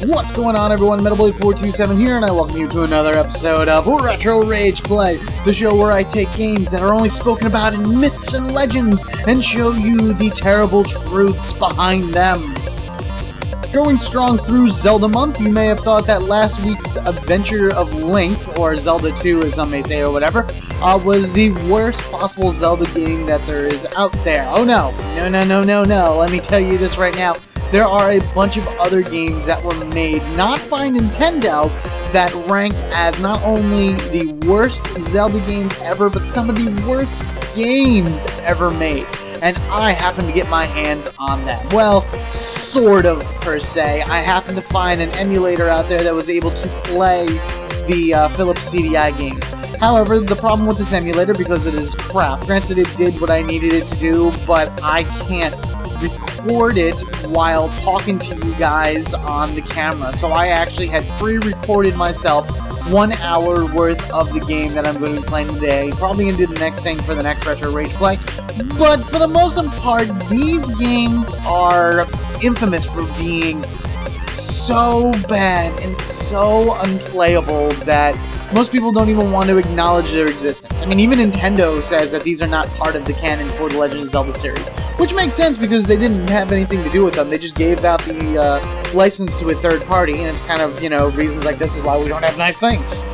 What's going on, everyone? MetalBlade427 here, and I welcome you to another episode of Retro Rage Play, the show where I take games that are only spoken about in myths and legends and show you the terrible truths behind them. Going strong through Zelda month, you may have thought that last week's Adventure of Link, or Zelda 2 as some may say or whatever, was the worst possible Zelda game that there is out there. Oh no, no, let me tell you this right now. There are a bunch of other games that were made, not by Nintendo, that rank as not only the worst Zelda games ever, but some of the worst games ever made. And I happen to get my hands on them. Well, sort of, per se. I happened to find an emulator out there that was able to play the Philips CDI game. However, the problem with this emulator, because it is crap, granted it did what I needed it to do, but I can't record it while talking to you guys on the camera. So I actually had pre-recorded myself 1 hour worth of the game that I'm going to be playing today. Probably going to do the next thing for the next Retro Rage Play. But for the most part, these games are infamous for being so bad and so unplayable that most people don't even want to acknowledge their existence. I mean, even Nintendo says that these are not part of the canon for the Legend of Zelda series. Which makes sense because they didn't have anything to do with them. They just gave out the license to a third party, and it's kind of, you know, reasons like this is why we don't have nice things.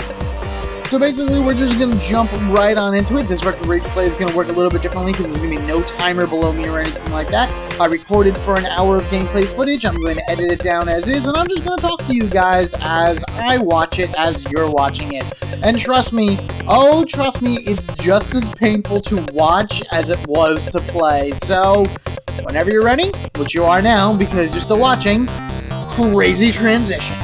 So basically, we're just going to jump right on into it. This Retro Rage Play is going to work a little bit differently because there's going to be no timer below me or anything like that. I recorded for an hour of gameplay footage. I'm going to edit it down as is, and I'm just going to talk to you guys as I watch it, as you're watching it. And trust me, oh trust me, it's just as painful to watch as it was to play. So, whenever you're ready, which you are now because you're still watching, crazy transition.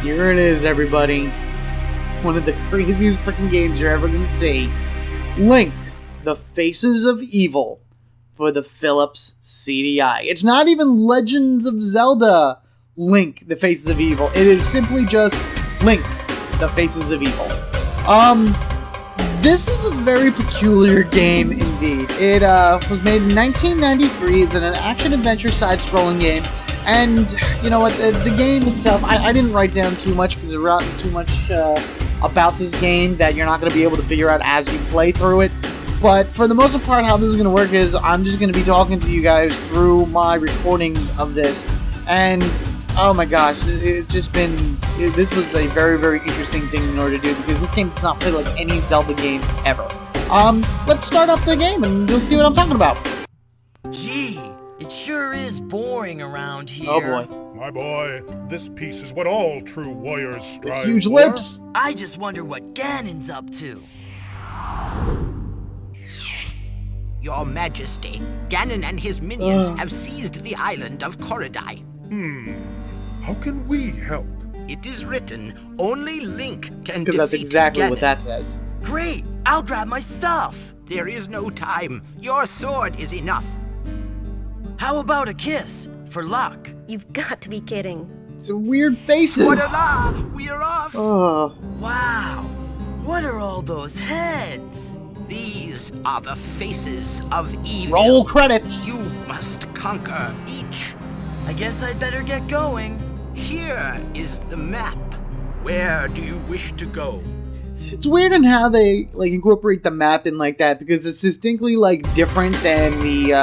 Here it is, everybody. One of the craziest freaking games you're ever going to see. Link, the Faces of Evil for the Philips CDI. It's not even Legends of Zelda Link, the Faces of Evil. It is simply just Link, the Faces of Evil. This is a very peculiar game indeed. It was made in 1993. It's an action-adventure side-scrolling game. And, you know what, the game itself, I didn't write down too much because there wasn't too much about this game that you're not going to be able to figure out as you play through it. But for the most part, how this is going to work is I'm just going to be talking to you guys through my recording of this. And, oh my gosh, this was a very, very interesting thing in order to do because this game does not play like any Zelda game ever. Let's start up the game and you'll see what I'm talking about. Gee, it sure is boring around here. Oh boy. My boy, this piece is what all true warriors strive for. Huge lips! I just wonder what Ganon's up to. Your Majesty, Ganon and his minions have seized the island of Korodai. How can we help? It is written, only Link can defeat Because that's exactly Ganon. what that says. Great, I'll grab my stuff. There is no time. Your sword is enough. How about a kiss, for luck? You've got to be kidding. Some weird faces! Voila! We are off! Oh. Wow, what are all those heads? These are the faces of evil. Roll credits! You must conquer each. I guess I'd better get going. Here is the map. Where do you wish to go? It's weird in how they like incorporate the map in like that because it's distinctly like different than the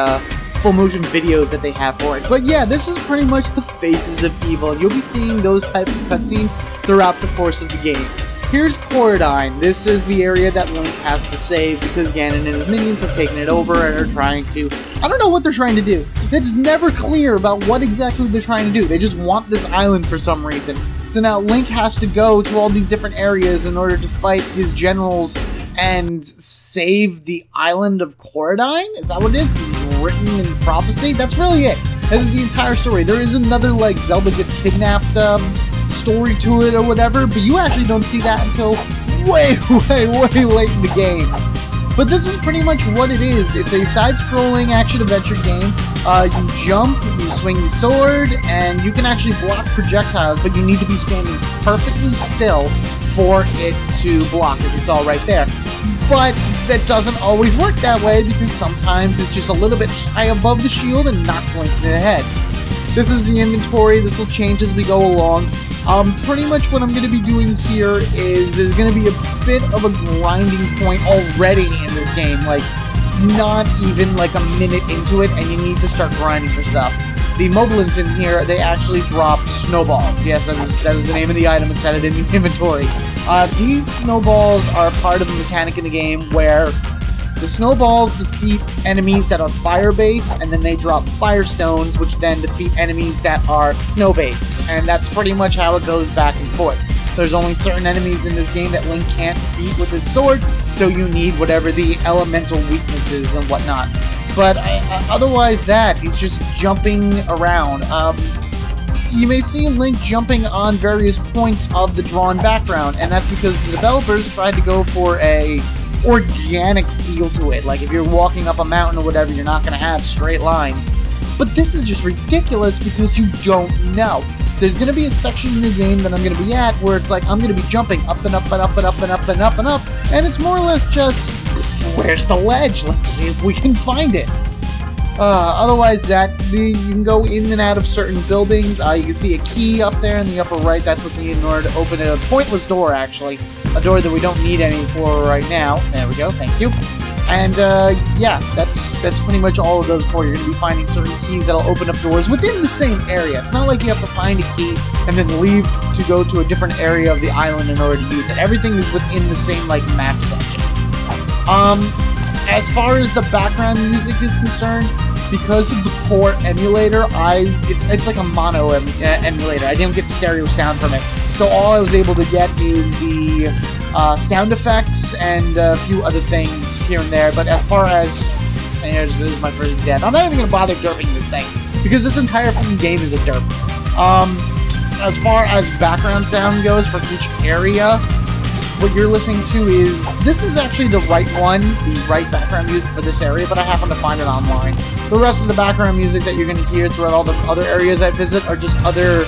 full motion videos that they have for it. But yeah, this is pretty much the Faces of Evil, and you'll be seeing those types of cutscenes throughout the course of the game. Here's Korodai. This is the area that Link has to save because Ganon and his minions have taken it over and are trying to... I don't know what they're trying to do. It's never clear about what exactly they're trying to do. They just want this island for some reason. So now Link has to go to all these different areas in order to fight his generals and save the island of Korodai? Is that what it is? It's written in prophecy? That's really it. That is the entire story. There is another, like, Zelda gets kidnapped story to it or whatever, but you actually don't see that until way late in the game. But this is pretty much what it is. It's a side-scrolling action-adventure game You jump, you swing the sword, and you can actually block projectiles, but you need to be standing perfectly still for it to block, as you saw right there. But that doesn't always work that way, because sometimes it's just a little bit high above the shield and knocks Link in the head. This is the inventory. This will change as we go along. Pretty much what I'm going to be doing here is there's going to be a bit of a grinding point already in this game. Like, not even like a minute into it, and you need to start grinding for stuff. The moblins in here, they actually drop snowballs. Yes, that is the name of the item. It's set it in the inventory. These snowballs are part of the mechanic in the game where the snowballs defeat enemies that are fire-based, and then they drop firestones, which then defeat enemies that are snow-based. And that's pretty much how it goes back and forth. There's only certain enemies in this game that Link can't beat with his sword, so you need whatever the elemental weaknesses and whatnot. But otherwise that, he's just jumping around. You may see Link jumping on various points of the drawn background, and that's because the developers tried to go for a organic feel to it. Like, if you're walking up a mountain or whatever, you're not going to have straight lines. But this is just ridiculous because you don't know. There's going to be a section in the game that I'm going to be at where it's like I'm going to be jumping up and up and up and up and up and up and up, and it's more or less just, where's the ledge? Let's see if we can find it. Otherwise, you can go in and out of certain buildings. You can see a key up there in the upper right. That's what you need in order to open a pointless door, actually. A door that we don't need any for right now. There we go. Thank you. And, yeah, that's pretty much all of those for you. You're going to be finding certain keys that'll open up doors within the same area. It's not like you have to find a key and then leave to go to a different area of the island in order to use it. Everything is within the same, like, map section. As far as the background music is concerned, because of the poor emulator, it's like a mono emulator. I didn't get stereo sound from it. So all I was able to get is the sound effects and a few other things here and there. But as far as... this is my first death. I'm not even going to bother derping this thing, because this entire fucking game is a derp. As far as background sound goes for each area, what you're listening to this is actually the right one, the right background music for this area, but I happen to find it online. The rest of the background music that you're going to hear throughout all the other areas I visit are just other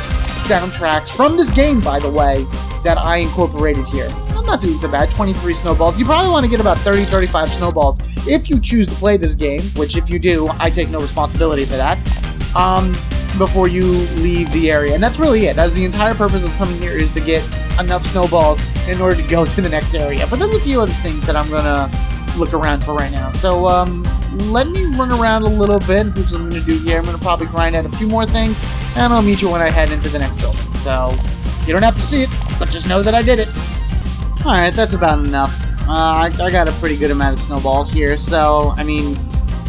soundtracks from this game, by the way, that I incorporated here. I'm not doing so bad. 23 snowballs. You probably want to get about 30-35 snowballs if you choose to play this game, which if you do, I take no responsibility for that, before you leave the area. And that's really it. That's the entire purpose of coming here, is to get enough snowballs in order to go to the next area. But there's a few other things that I'm going to look around for right now. So, let me run around a little bit. Here's what I'm going to do here. I'm going to probably grind out a few more things, and I'll meet you when I head into the next building. So, you don't have to see it, but just know that I did it. Alright, that's about enough. I got a pretty good amount of snowballs here, so, I mean,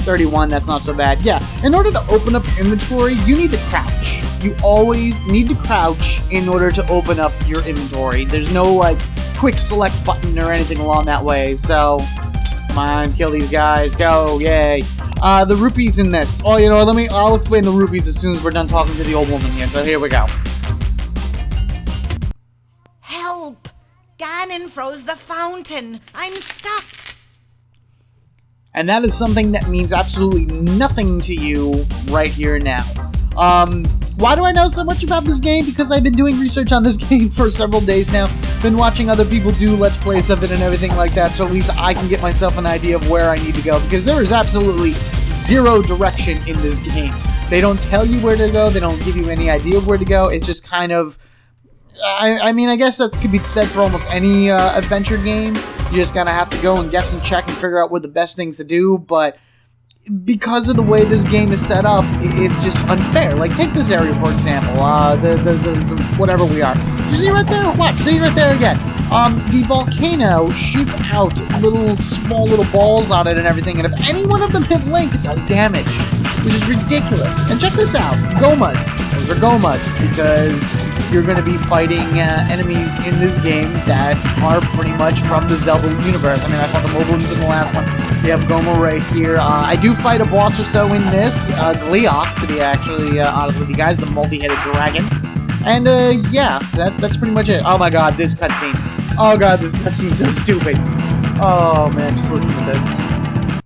31, that's not so bad. Yeah, in order to open up inventory, you need to crouch. You always need to crouch in order to open up your inventory. There's no, like, quick select button or anything along that way, so... Come on, kill these guys. Go, yay. The rupees in this. Oh, you know, I'll explain the rupees as soon as we're done talking to the old woman here, so here we go. Help! Ganon froze the fountain. I'm stuck. And that is something that means absolutely nothing to you right here now. Why do I know so much about this game? Because I've been doing research on this game for several days now. Been watching other people do Let's Plays of it and everything like that, so at least I can get myself an idea of where I need to go, because there is absolutely zero direction in this game. They don't tell you where to go, they don't give you any idea of where to go, it's just kind of... I mean, I guess that could be said for almost any adventure game. You just gotta have to go and guess and check and figure out what the best things to do, but... because of the way this game is set up, it's just unfair. Like, take this area, for example. The whatever we are. You see right there? Watch. See right there again. The volcano shoots out small little balls on it and everything, and if any one of them hit Link, it does damage, which is ridiculous. And check this out. Gomas. Those are Gomas, because you're going to be fighting enemies in this game that are pretty much from the Zelda universe. I mean, I fought the Moblins in the last one. We have Goma right here. I do fight a boss or so in this, Gleeok, to be actually honest with you guys, the multi-headed dragon. And, yeah, that's pretty much it. Oh my god, this cutscene. Oh god, this cutscene's so stupid. Oh man, just listen to this.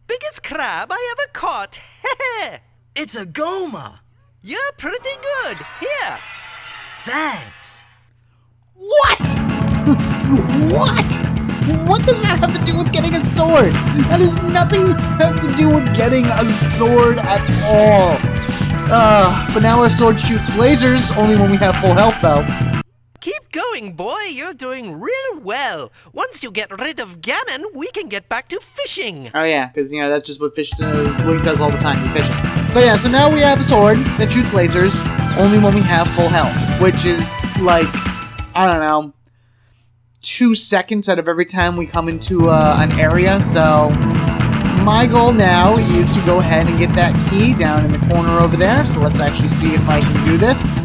Biggest crab I ever caught. It's a goma. You're pretty good. Here. Thanks. What? What? What does that have to do with getting a sword? That has nothing to have to do with getting a sword at all. But now our sword shoots lasers, only when we have full health though. Keep going, boy. You're doing real well. Once you get rid of Ganon, we can get back to fishing. Oh yeah, because that's just what Link does all the time, he fishes. But yeah, so now we have a sword that shoots lasers, only when we have full health, which is like, I don't know, 2 seconds out of every time we come into an area. So my goal now is to go ahead and get that key down in the corner over there. So let's actually see if I can do this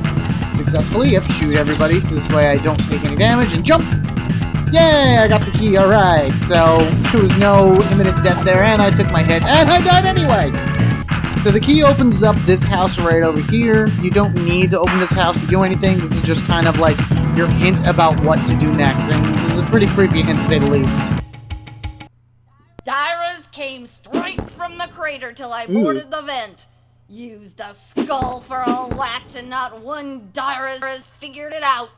successfully. Yep, shoot everybody, so this way I don't take any damage, and jump! Yay, I got the key, alright. So there was no imminent death there, and I took my hit, and I died anyway! So the key opens up this house right over here. You don't need to open this house to do anything. This is just kind of like your hint about what to do next, and it's a pretty creepy hint to say the least. Dyras came straight from the crater till I boarded the vent. Used a skull for a latch, and not one Dyras has figured it out.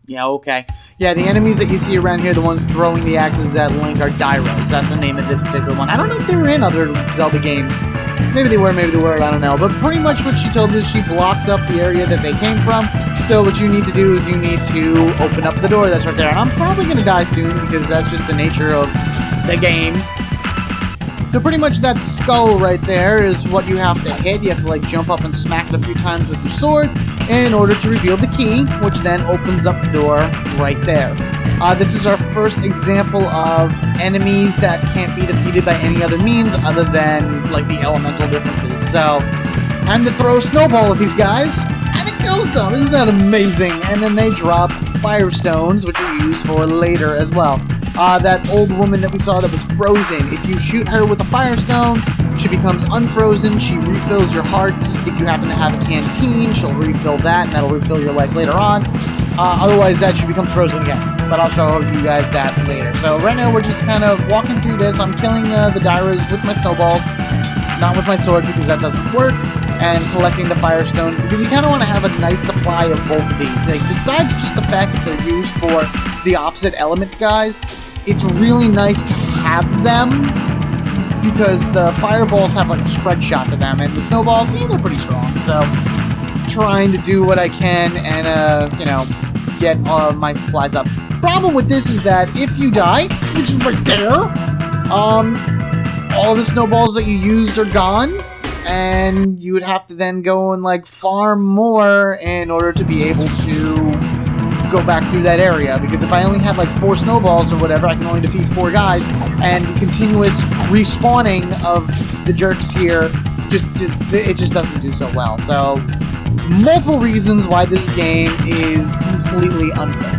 Yeah, okay. Yeah, the enemies that you see around here, the ones throwing the axes at Link, are Dyras. That's the name of this particular one. I don't know if they were in other Zelda games. Maybe they were, I don't know. But pretty much what she told us, she blocked up the area that they came from. So what you need to do is you need to open up the door that's right there. And I'm probably going to die soon, because that's just the nature of the game. So pretty much that skull right there is what you have to hit. You have to like jump up and smack it a few times with your sword in order to reveal the key, which then opens up the door right there. This is our first example of enemies that can't be defeated by any other means other than like the elemental differences. So time to throw a snowball at these guys, and it kills them. Isn't that amazing? And then they drop firestones, which are used for later as well. That old woman that we saw that was frozen, if you shoot her with a firestone, she becomes unfrozen, she refills your hearts. If you happen to have a canteen, she'll refill that, and that'll refill your life later on. Otherwise, that should become frozen again. But I'll show you guys that later. So right now, we're just kind of walking through this. I'm killing the Dyras with my snowballs, not with my sword, because that doesn't work, and collecting the firestone, because you kind of want to have a nice supply of both of these. Like, besides just the fact that they're used for the opposite element guys, it's really nice to have them, because the fireballs have like a spread shot to them, and the snowballs, yeah, they're pretty strong. So, trying to do what I can and, get my supplies up. Problem with this is that if you die, it's right there. All the snowballs that you used are gone, and you would have to then go and like farm more in order to be able to go back through that area, because if I only had like 4 snowballs or whatever, I can only defeat 4 guys, and the continuous respawning of the jerks here it just doesn't do so well. So multiple reasons why this game is completely unfair.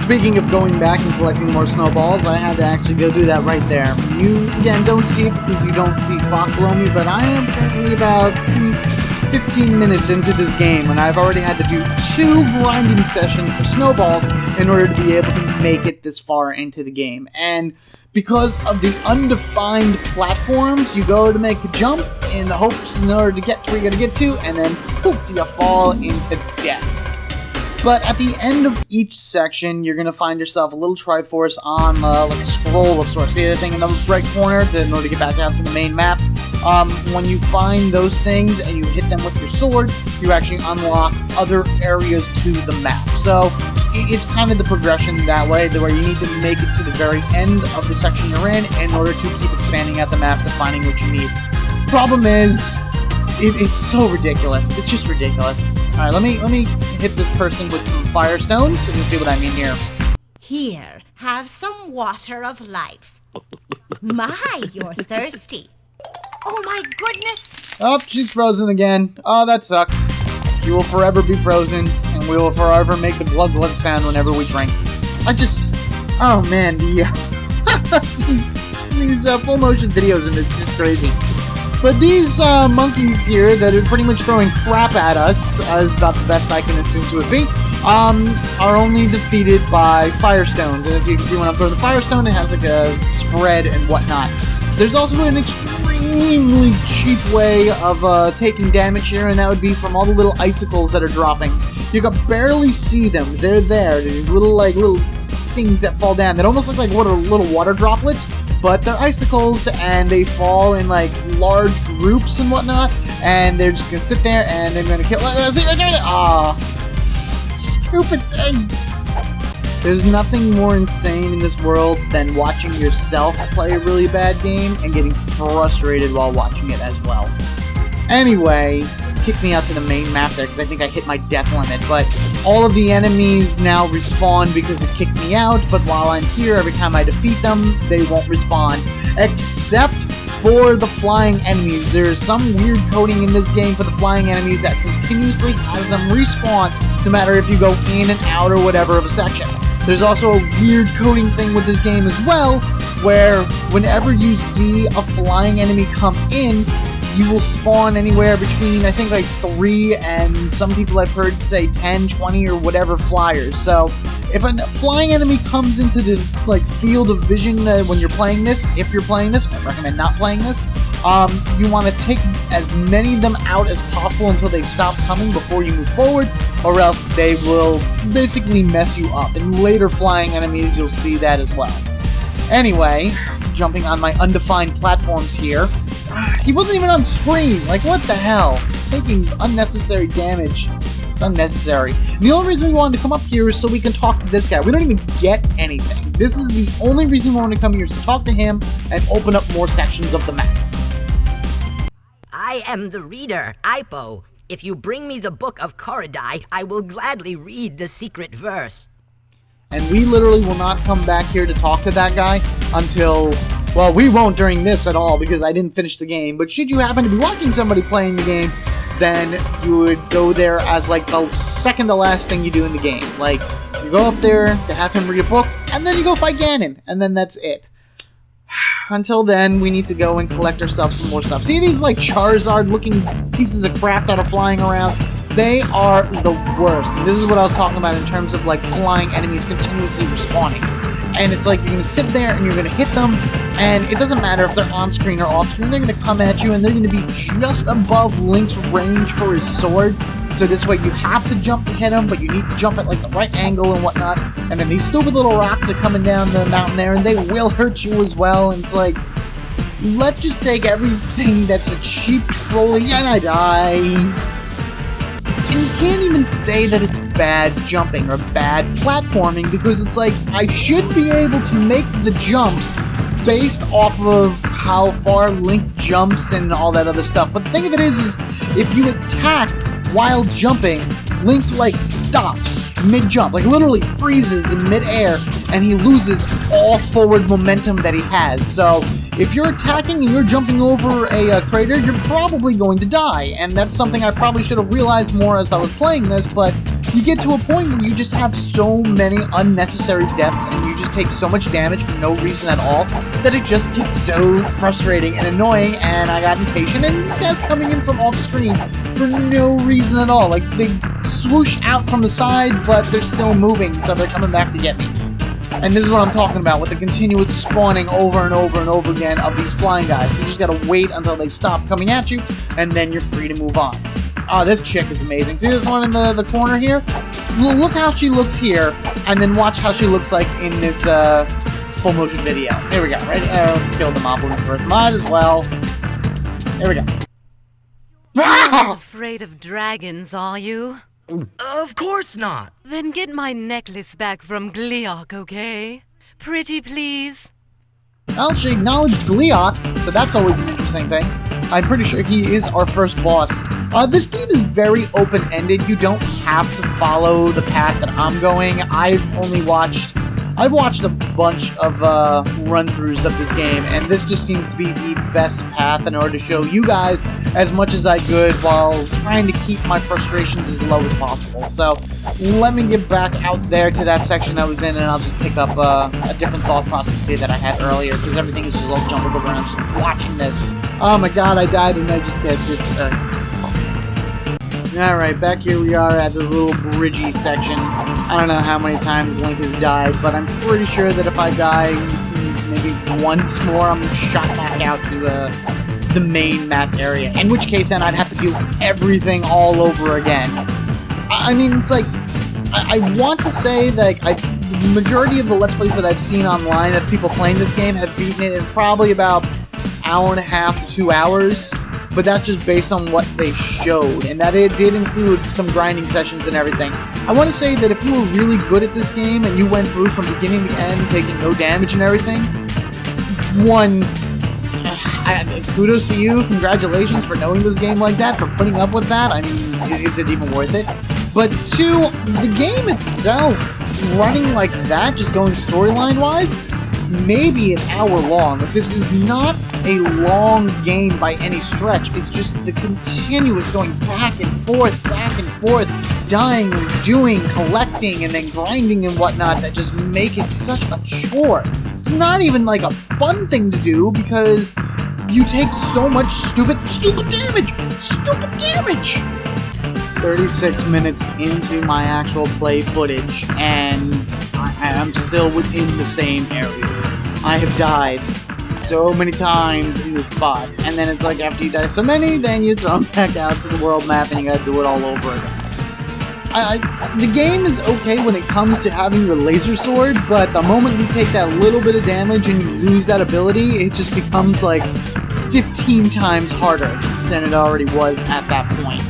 Speaking of going back and collecting more snowballs, I had to actually go do that right there. You, again, don't see it because you don't see clock below me, but I am currently about 15 minutes into this game, and I've already had to do 2 grinding sessions for snowballs in order to be able to make it this far into the game. And because of the undefined platforms, you go to make a jump in the hopes in order to get to where you gotta get to, and then poof, you fall into death. But at the end of each section, you're going to find yourself a little Triforce on like a scroll of sorts. See the thing in the right corner in order to get back out to the main map? When you find those things and you hit them with your sword, you actually unlock other areas to the map. So it's kind of the progression that way, where you need to make it to the very end of the section you're in order to keep expanding out the map to finding what you need. Problem is, it's so ridiculous. It's just ridiculous. Alright, let me hit this person with some firestones so you can see what I mean here. Here, have some water of life. My, you're thirsty. Oh my goodness! Oh, she's frozen again. Oh, that sucks. You will forever be frozen, and we will forever make the glug glug sound whenever we drink. Oh man, these full motion videos and it's just crazy. But these monkeys here that are pretty much throwing crap at us, is about the best I can assume to it be, are only defeated by firestones. And if you can see when I'm throwing the firestone, it has like a spread and whatnot. There's also an extremely cheap way of taking damage here, and that would be from all the little icicles that are dropping. You can barely see them. They're there. These little things that fall down that almost look like little water droplets, but they're icicles, and they fall in like large groups and whatnot, and they're just gonna sit there and they're gonna kill. See, right there. Ah, stupid thing. There's nothing more insane in this world than watching yourself play a really bad game and getting frustrated while watching it as well. Anyway, kick me out to the main map there because I think I hit my death limit, but all of the enemies now respawn because it kicked me out, but while I'm here, every time I defeat them, they won't respawn, except for the flying enemies. There's some weird coding in this game for the flying enemies that continuously has them respawn no matter if you go in and out or whatever of a section. There's also a weird coding thing with this game as well, where whenever you see a flying enemy come in, you will spawn anywhere between, I think, like 3 and some people I've heard say 10, 20, or whatever flyers. So if a flying enemy comes into the field of vision when you're playing this, if you're playing this, I recommend not playing this, you want to take as many of them out as possible until they stop coming before you move forward, or else they will basically mess you up. In later flying enemies, you'll see that as well. Anyway, jumping on my undefined platforms here. He wasn't even on screen. Like, what the hell? Taking unnecessary damage. It's unnecessary. And the only reason we wanted to come up here is so we can talk to this guy. We don't even get anything. This is the only reason we want to come here is to talk to him and open up more sections of the map. I am the reader, Ipo. If you bring me the book of Koridai, I will gladly read the secret verse. And we literally will not come back here to talk to that guy until... Well, we won't during this at all because I didn't finish the game, but should you happen to be watching somebody playing the game, then you would go there as like the second to last thing you do in the game. Like, you go up there to have him read a book, and then you go fight Ganon, and then that's it. Until then, we need to go and collect ourselves some more stuff. See these like Charizard-looking pieces of crap that are flying around? They are the worst. And this is what I was talking about in terms of like flying enemies continuously respawning. And it's like you're going to sit there and you're going to hit them, and it doesn't matter if they're on screen or off screen, they're going to come at you and they're going to be just above Link's range for his sword. So this way you have to jump to hit them, but you need to jump at like the right angle and whatnot. And then these stupid little rocks are coming down the mountain there, and they will hurt you as well. And it's like, let's just take everything that's a cheap trolley, and I die. And you can't even say that it's bad jumping or bad platforming because it's like, I should be able to make the jumps based off of how far Link jumps and all that other stuff. But the thing of it is if you attack while jumping, Link like stops mid-jump, like literally freezes in mid-air, and he loses all forward momentum that he has. So if you're attacking and you're jumping over a crater, you're probably going to die, and that's something I probably should have realized more as I was playing this, but you get to a point where you just have so many unnecessary deaths and you just take so much damage for no reason at all that it just gets so frustrating and annoying, and I got impatient, and these guys coming in from off screen for no reason at all. Like, they swoosh out from the side, but they're still moving, so they're coming back to get me. And this is what I'm talking about with the continuous spawning over and over and over again of these flying guys. You just gotta wait until they stop coming at you, and then you're free to move on. Oh, this chick is amazing. See this one in the corner here? Look how she looks here, and then watch how she looks like in this full motion video. Here we go. Right? Kill the moblins first. Might as well. Here we go. You're not afraid of dragons, are you? Of course not. Then get my necklace back from Gliok, okay? Pretty please. Well, she acknowledged Gliok, so that's always an interesting thing. I'm pretty sure he is our first boss. This game is very open-ended. You don't have to follow the path that I'm going. I've watched a bunch of run-throughs of this game, and this just seems to be the best path in order to show you guys as much as I could while trying to keep my frustrations as low as possible. So let me get back out there to that section I was in, and I'll just pick up a different thought process here that I had earlier, because everything is just all jumbled around just watching this. Oh my god, I died and I just guessed it. Alright, back here we are at this little bridgey section. I don't know how many times Link has died, but I'm pretty sure that if I die maybe once more I'm shot back out to the main map area. In which case, then I'd have to do everything all over again. I mean, it's like, I want to say that the majority of the Let's Plays that I've seen online of people playing this game have beaten it in probably about hour and a half to 2 hours, but that's just based on what they showed, and that it did include some grinding sessions and everything. I want to say that if you were really good at this game and you went through from beginning to end taking no damage and everything, one, kudos to you, congratulations for knowing this game like that, for putting up with that. I mean, is it even worth it? But two, the game itself, running like that, just going storyline-wise, maybe an hour long. But this is not a long game by any stretch. It's just the continuous going back and forth, dying, doing, collecting, and then grinding and whatnot that just make it such a chore. It's not even like a fun thing to do because you take so much stupid damage! 36 minutes into my actual play footage, and I'm still within the same areas. I have died so many times in this spot, and then it's like after you die so many, then you're thrown back out to the world map and you gotta do it all over again. The game is okay when it comes to having your laser sword, but the moment you take that little bit of damage and you lose that ability, it just becomes like 15 times harder than it already was at that point.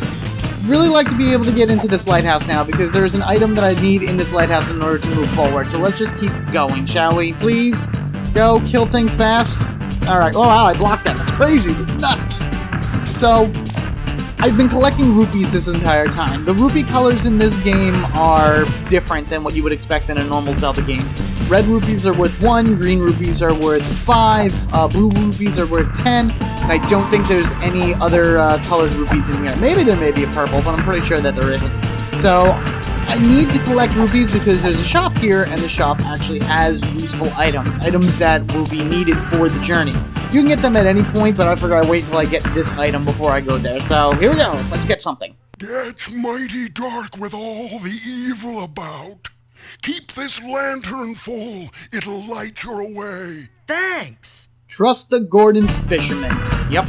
Really like to be able to get into this lighthouse now because there's an item that I need in this lighthouse in order to move forward. So let's just keep going, shall we? Please? Go, kill things fast. Alright, oh wow, I blocked that. That's crazy. That's nuts. So, I've been collecting rupees this entire time. The rupee colors in this game are different than what you would expect in a normal Zelda game. Red rupees are worth 1, green rupees are worth 5, blue rupees are worth 10, and I don't think there's any other colored rupees in here. Maybe there may be a purple, but I'm pretty sure that there isn't. So, I need to collect rupees because there's a shop here, and the shop actually has useful items. Items that will be needed for the journey. You can get them at any point, but I figured I'd wait until I get this item before I go there. So, here we go. Let's get something. It's mighty dark with all the evil about. Keep this lantern full. It'll light your way. Thanks. Trust the Gordon's Fisherman. Yep.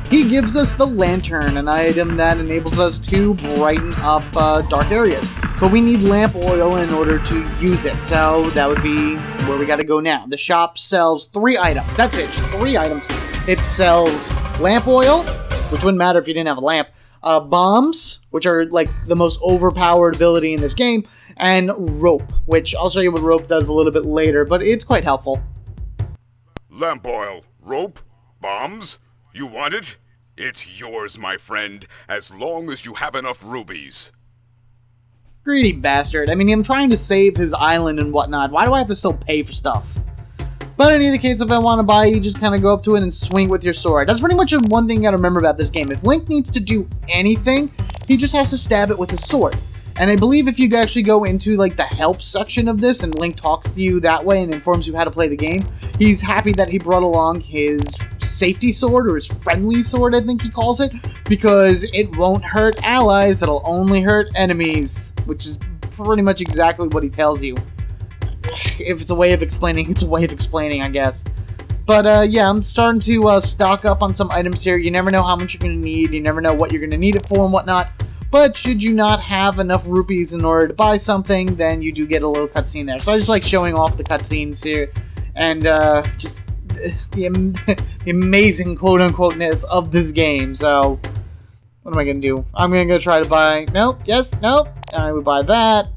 He gives us the lantern, an item that enables us to brighten up dark areas. But we need lamp oil in order to use it, so that would be where we gotta go now. The shop sells 3 items. That's it, just 3 items. It sells lamp oil, which wouldn't matter if you didn't have a lamp, bombs, which are like the most overpowered ability in this game, and rope, which I'll show you what rope does a little bit later, but it's quite helpful. Lamp oil, rope, bombs. You want it? It's yours, my friend, as long as you have enough rubies. Greedy bastard. I mean, I'm trying to save his island and whatnot. Why do I have to still pay for stuff? But in either case, if I want to buy, you just kind of go up to it and swing with your sword. That's pretty much one thing you gotta remember about this game. If Link needs to do anything, he just has to stab it with his sword. And I believe if you actually go into like the help section of this and Link talks to you that way and informs you how to play the game, he's happy that he brought along his safety sword, or his friendly sword, I think he calls it, because it won't hurt allies, it'll only hurt enemies, which is pretty much exactly what he tells you. If it's a way of explaining, it's a way of explaining, I guess. But yeah, I'm starting to stock up on some items here. You never know how much you're going to need, you never know what you're going to need it for and whatnot. But should you not have enough rupees in order to buy something, then you do get a little cutscene there. So I just like showing off the cutscenes here, and just the amazing quote-unquote-ness of this game. So, what am I going to do? I'm going to go try to buy... Nope, yes, nope. I would buy that.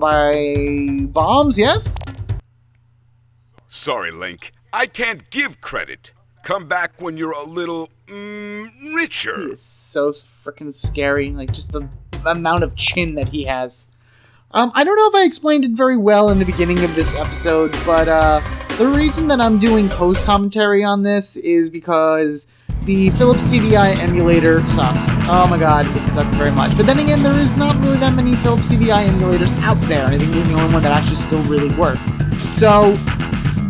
Buy bombs, yes? Sorry, Link. I can't give credit. Come back when you're a little, richer. He is so freaking scary. Like, just the amount of chin that he has. I don't know if I explained it very well in the beginning of this episode, but the reason that I'm doing post-commentary on this is because the Philips CDI emulator sucks. Oh my god, it sucks very much. But then again, there is not really that many Philips CDI emulators out there. I think this is the only one that actually still really works. So,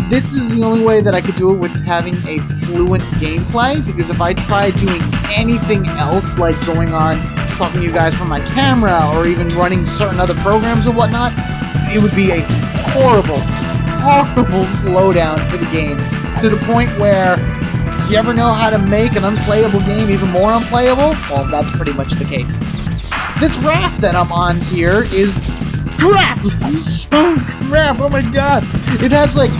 this is the only way that I could do it with having a fluent gameplay, because if I tried doing anything else, like going on, talking to you guys from my camera, or even running certain other programs or whatnot, it would be a horrible, horrible slowdown to the game, to the point where if you ever know how to make an unplayable game even more unplayable, well, that's pretty much the case. This raft that I'm on here is crap! So crap, oh my god! It has like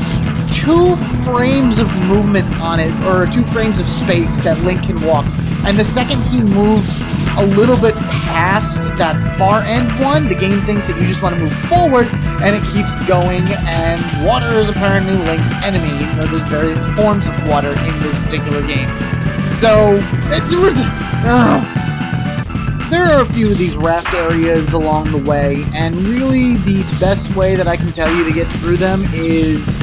2 frames of movement on it, or 2 frames of space that Link can walk. And the second he moves a little bit past that far end one, the game thinks that you just want to move forward, and it keeps going, and water is apparently Link's enemy, even though there's various forms of water in this particular game. So, there are a few of these raft areas along the way, and really the best way that I can tell you to get through them is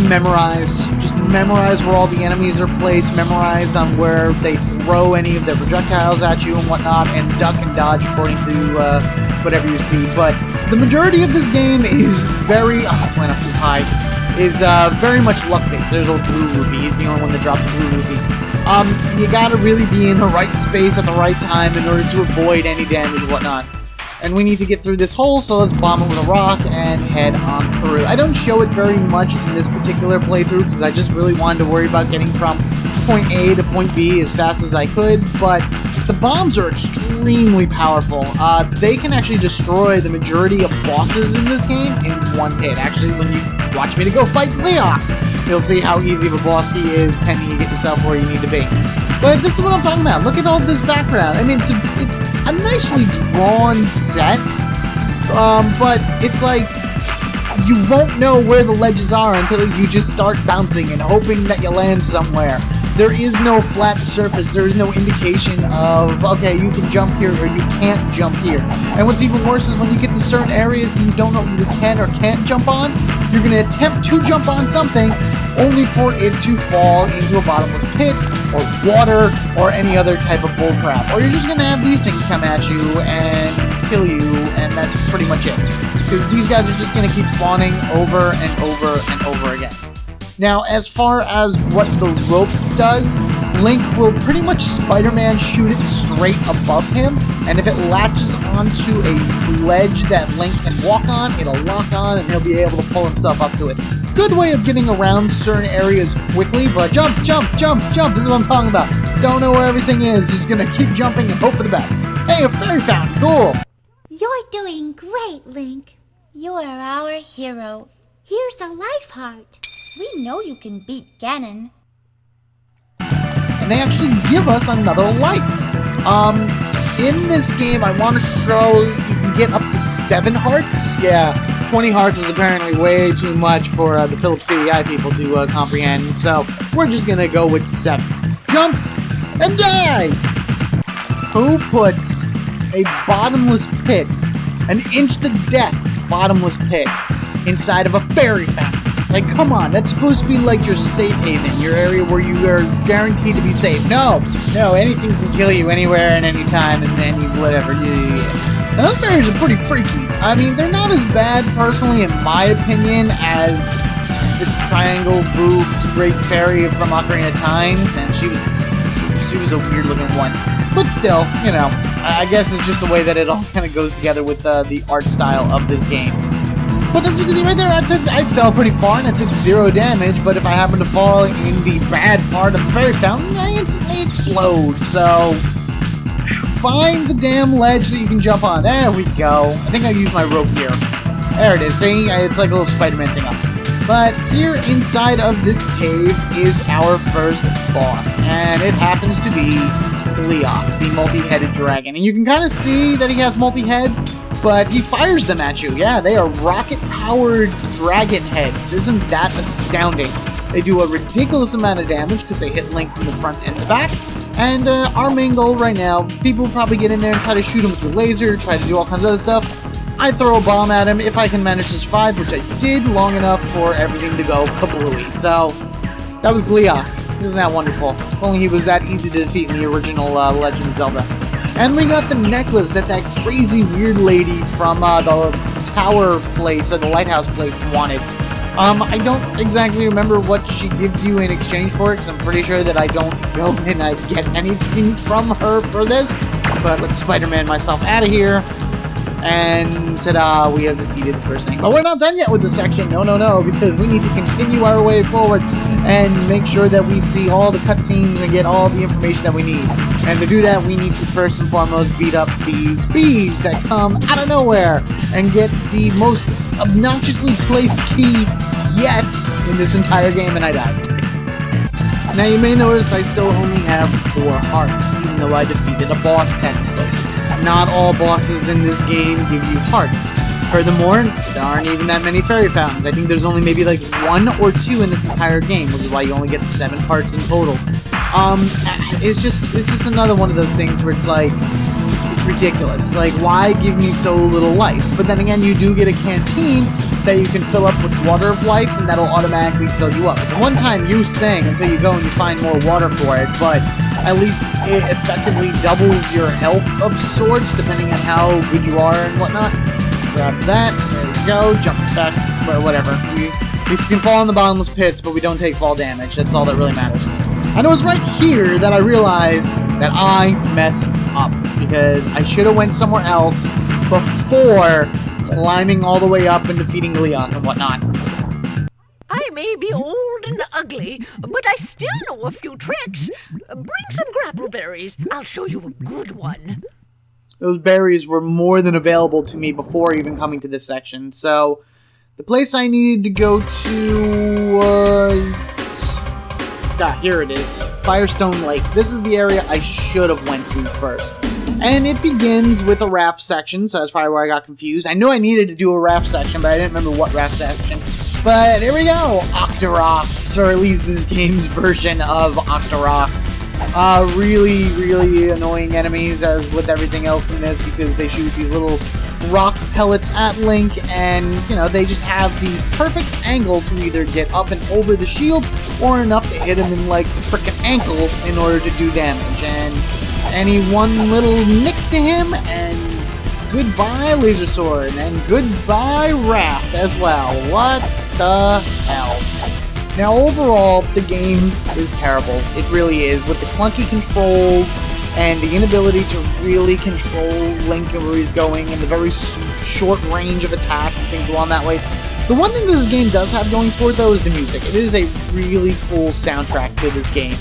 memorize. Just memorize where all the enemies are placed, memorize on where they throw any of their projectiles at you and whatnot, and duck and dodge according to whatever you see. But the majority of this game is very... Oh, I went up too high. Is very much luck-based. There's a blue rupee. He's the only one that drops a blue rupee. You gotta really be in the right space at the right time in order to avoid any damage and whatnot. And we need to get through this hole, so let's bomb it with a rock and head on through. I don't show it very much in this particular playthrough because I just really wanted to worry about getting from point A to point B as fast as I could, but the bombs are extremely powerful. They can actually destroy the majority of bosses in this game in one hit. Actually, when you watch me to go fight Leon, you'll see how easy of a boss he is pending you get yourself where you need to be. But this is what I'm talking about. Look at all this background. I mean, it's a nicely drawn set, but it's like you won't know where the ledges are until you just start bouncing and hoping that you land somewhere. There is no flat surface. There is no indication of, okay, you can jump here or you can't jump here. And what's even worse is when you get to certain areas and you don't know what you can or can't jump on, you're going to attempt to jump on something only for it to fall into a bottomless pit or water or any other type of bullcrap. Or you're just going to have these things come at you and kill you, and that's pretty much it. Because these guys are just going to keep spawning over and over and over again. Now, as far as what the rope does, Link will pretty much Spider-Man shoot it straight above him, and if it latches onto a ledge that Link can walk on, it'll lock on and he'll be able to pull himself up to it. Good way of getting around certain areas quickly, but jump, jump, jump, jump, this is what I'm talking about. Don't know where everything is, just gonna keep jumping and hope for the best. Hey, a fairy fountain, cool! You're doing great, Link. You are our hero. Here's a life heart. We know you can beat Ganon. And they actually give us another life. In this game, I want to show you can get up to 7 hearts. Yeah, 20 hearts was apparently way too much for the Philips CDI people to comprehend, so we're just gonna go with 7. Jump and die! Who puts a bottomless pit, an instant-death bottomless pit, inside of a fairy fountain? Like, come on, that's supposed to be like your safe haven, your area where you are guaranteed to be safe. No, anything can kill you anywhere and anytime and any whatever. Yeah. Now, those fairies are pretty freaky. I mean, they're not as bad, personally, in my opinion, as the triangle boobed great fairy from Ocarina of Time, and she was a weird looking one. But still, you know, I guess it's just the way that it all kind of goes together with the art style of this game. But as you can see right there, I fell pretty far and I took 0 damage, but if I happen to fall in the bad part of the fairy fountain, I instantly explode. So, find the damn ledge that you can jump on. There we go. I think I used my rope here. There it is, see? It's like a little Spider-Man thing up. But here inside of this cave is our first boss, and it happens to be Leok, the multi-headed dragon. And you can kind of see that he has multi-heads, but he fires them at you. Yeah, they are rocket-powered dragon heads. Isn't that astounding? They do a ridiculous amount of damage because they hit Link from the front and the back. And our main goal right now, people probably get in there and try to shoot him with a laser, try to do all kinds of other stuff. I throw a bomb at him if I can manage to survive, which I did long enough for everything to go kablooey. So, that was Leok. Isn't that wonderful? If only he was that easy to defeat in the original Legend of Zelda. And we got the necklace that crazy weird lady from the tower place, or the lighthouse place, wanted. I don't exactly remember what she gives you in exchange for it, because I'm pretty sure that I don't go and I get anything from her for this. But let's Spider-Man myself out of here. And ta-da, we have defeated the first thing. But we're not done yet with this section. No, because we need to continue our way forward and make sure that we see all the cutscenes and get all the information that we need. And to do that, we need to first and foremost beat up these bees that come out of nowhere and get the most obnoxiously placed key yet in this entire game, and I died. Now you may notice I still only have 4 hearts, even though I defeated a boss technically. Not all bosses in this game give you hearts. Furthermore, there aren't even that many fairy fountains. I think there's only maybe like 1 or 2 in this entire game, which is why you only get 7 hearts in total. It's just another one of those things where it's like, it's ridiculous. Like, why give me so little life? But then again, you do get a canteen that you can fill up with water of life, and that'll automatically fill you up. It's a one-time use thing until you go and you find more water for it, but at least it effectively doubles your health of sorts, depending on how good you are and whatnot. Grab that, there we go, jump back, whatever. We can fall in the bottomless pits, but we don't take fall damage. That's all that really matters. And it was right here that I realized that I messed up, because I should have went somewhere else before climbing all the way up and defeating Leon and whatnot. I may be old and ugly, but I still know a few tricks. Bring some grapple berries. I'll show you a good one. Those berries were more than available to me before even coming to this section. So, the place I needed to go to was... here it is. Firestone Lake. This is the area I should have went to first. And it begins with a raft section, so that's probably where I got confused. I knew I needed to do a raft section, but I didn't remember what raft section. But here we go! Octoroks, or at least this game's version of Octoroks. Really, really annoying enemies, as with everything else in this, because they shoot these little rock pellets at Link, and, you know, they just have the perfect angle to either get up and over the shield, or enough to hit him in, like, the frickin' ankle in order to do damage. And any one little nick to him, and goodbye Laser Sword, and goodbye Raft as well. What the hell? Now, overall, the game is terrible. It really is. With the clunky controls and the inability to really control Link and where he's going, and the very short range of attacks and things along that way. The one thing this game does have going for it, though, is the music. It is a really cool soundtrack to this game.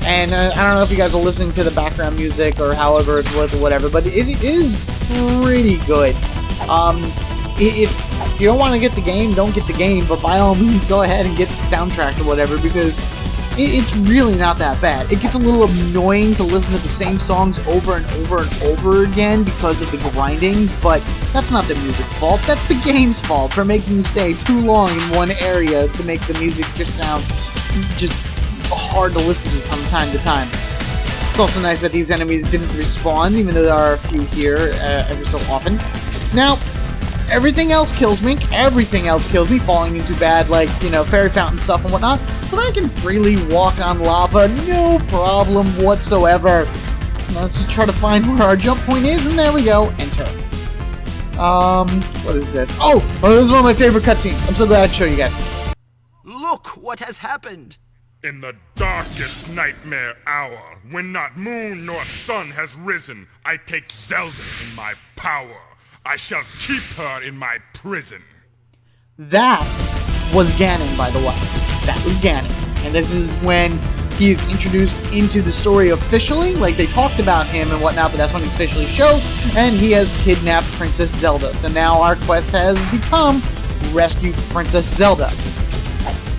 And I don't know if you guys are listening to the background music or however it's worth or whatever, but it is pretty good. If you don't want to get the game, don't get the game, but by all means go ahead and get the soundtrack or whatever, because it's really not that bad. It gets a little annoying to listen to the same songs over and over and over again because of the grinding, but that's not the music's fault. That's the game's fault for making you stay too long in one area to make the music just sound just hard to listen to from time to time. It's also nice that these enemies didn't respawn, even though there are a few here every so often. Now, everything else kills me. Everything else kills me, falling into bad, like, you know, fairy fountain stuff and whatnot. But I can freely walk on lava, no problem whatsoever. Let's just try to find where our jump point is, and there we go. Enter. What is this? Oh, this is one of my favorite cutscenes. I'm so glad to show you guys. Look what has happened. In the darkest nightmare hour, when not moon nor sun has risen, I take Zelda in my power. I shall keep her in my prison. That was Ganon, by the way. That was Ganon. And this is when he is introduced into the story officially. Like, they talked about him and whatnot, but that's when he's officially shown. And he has kidnapped Princess Zelda. So now our quest has become Rescue Princess Zelda.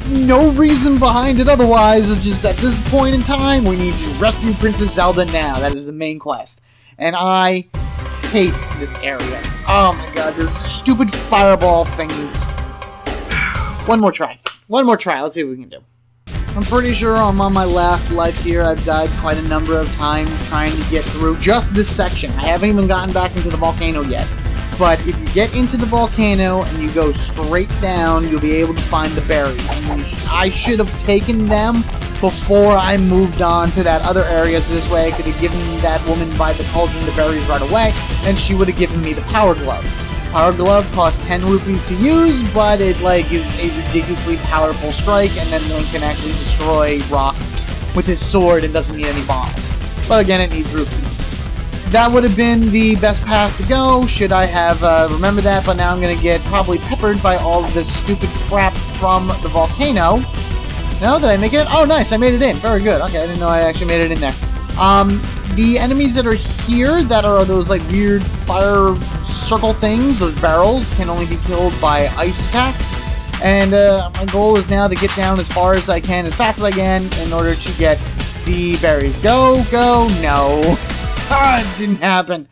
No reason behind it otherwise. It's just at this point in time, we need to rescue Princess Zelda now. That is the main quest. And I hate this area. Oh my god, those stupid fireball things. One more try. Let's see what we can do. I'm pretty sure I'm on my last life here. I've died quite a number of times trying to get through just this section. I haven't even gotten back into the volcano yet. But if you get into the volcano and you go straight down, you'll be able to find the berries. And I should have taken them before I moved on to that other area, so this way I could have given that woman by the cauldron the berries right away, and she would have given me the power glove. Power glove costs 10 rupees to use, but it is a ridiculously powerful strike, and then Link can actually destroy rocks with his sword and doesn't need any bombs. But again, it needs rupees. that would have been the best path to go. Should I have remembered that, but now I'm going to get probably peppered by all of this stupid crap from the volcano. No, did I make it? Oh, nice, I made it in. Very good. Okay, I didn't know I actually made it in there. The enemies that are here, that are those like weird fire circle things, those barrels, can only be killed by ice attacks. And my goal is now to get down as far as I can, as fast as I can, in order to get the berries. Go, go, no. It didn't happen.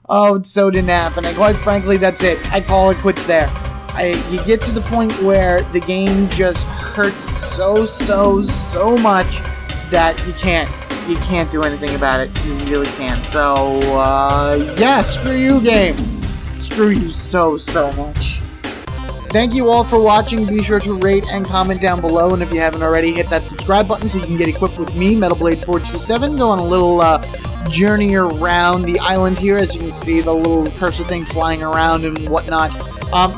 Oh, it so didn't happen. And quite frankly, that's it. I call it quits there. You get to the point where the game just hurts so much that you can't do anything about it. You really can't. So, yeah, screw you, game. Screw you so much. Thank you all for watching. Be sure to rate and comment down below, and if you haven't already, hit that subscribe button so you can get equipped with me, MetalBlade427. Go on a little journey around the island here. As you can see, the little cursor thing flying around and whatnot.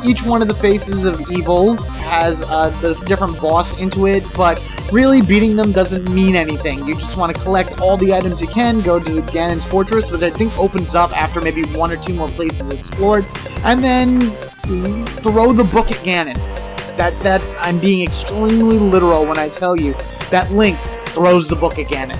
Each one of the faces of evil has the different boss into it, but really beating them doesn't mean anything. You just want to collect all the items you can, go to Ganon's fortress, which I think opens up after maybe 1 or 2 more places explored, and then throw the book at Ganon. That I'm being extremely literal when I tell you that Link throws the book at Ganon.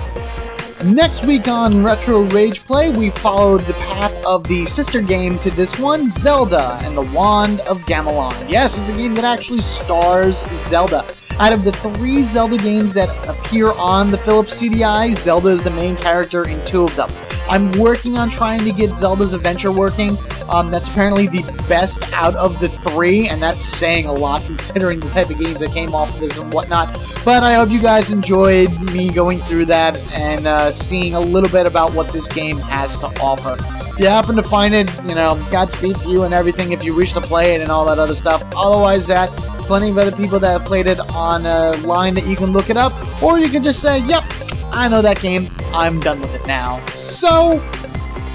Next week on Retro Rage Play, we followed the path of the sister game to this one, Zelda and the Wand of Gamelon. Yes, it's a game that actually stars Zelda. Out of the 3 Zelda games that appear on the Philips CDI, Zelda is the main character in 2 of them. I'm working on trying to get Zelda's Adventure working. That's apparently the best out of the 3, and that's saying a lot considering the type of games that came off of this and whatnot. But I hope you guys enjoyed me going through that and seeing a little bit about what this game has to offer. If you happen to find it, you know, Godspeed to you and everything if you wish to play it and all that other stuff. Otherwise, plenty of other people that have played it online that you can look it up, or you can just say, yep, I know that game, I'm done with it now. So,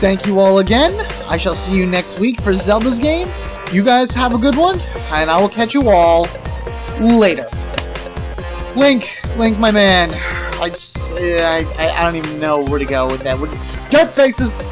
thank you all again. I shall see you next week for Zelda's game. You guys have a good one, and I will catch you all later. Link, my man. I don't even know where to go with that. Dirt faces!